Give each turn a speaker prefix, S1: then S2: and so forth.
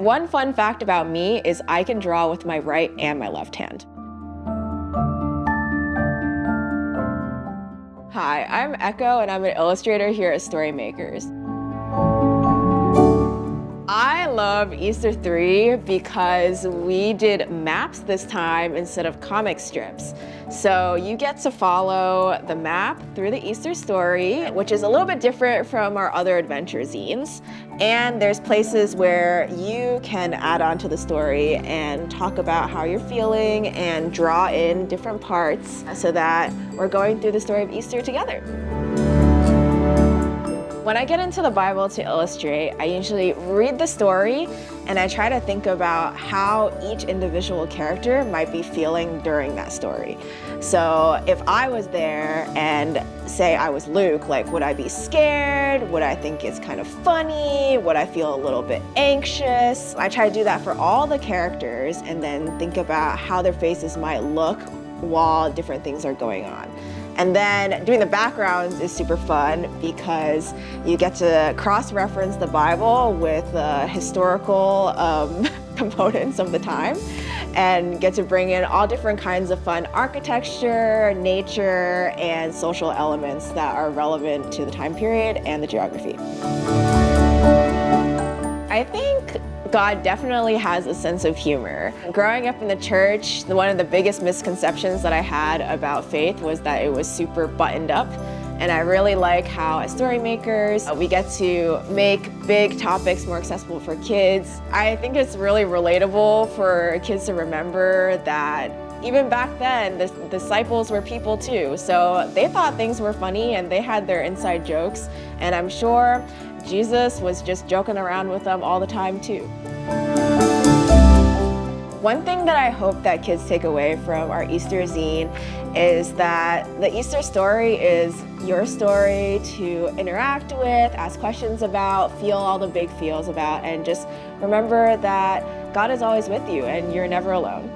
S1: One fun fact about me is I can draw with my right and my left hand. Hi, I'm Echo and I'm an illustrator here at StoryMakers. I love Easter 3 because we did maps this time instead of comic strips. So you get to follow the map through the Easter story, which is a little bit different from our other adventure zines. And there's places where you can add on to the story and talk about how you're feeling and draw in different parts so that we're going through the story of Easter together. When I get into the Bible to illustrate, I usually read the story and I try to think about how each individual character might be feeling during that story. So if I was there and say I was Luke, like would I be scared? Would I think it's kind of funny? Would I feel a little bit anxious? I try to do that for all the characters and then think about how their faces might look while different things are going on. And then doing the backgrounds is super fun because you get to cross-reference the Bible with historical components of the time and get to bring in all different kinds of fun architecture, nature, and social elements that are relevant to the time period and the geography. I think God definitely has a sense of humor. Growing up in the church, one of the biggest misconceptions that I had about faith was that it was super buttoned up. And I really like how as StoryMakers, we get to make big topics more accessible for kids. I think it's really relatable for kids to remember that even back then, the disciples were people too. So they thought things were funny and they had their inside jokes. And I'm sure Jesus was just joking around with them all the time too. One thing that I hope that kids take away from our Easter zine is that the Easter story is your story to interact with, ask questions about, feel all the big feels about, and just remember that God is always with you and you're never alone.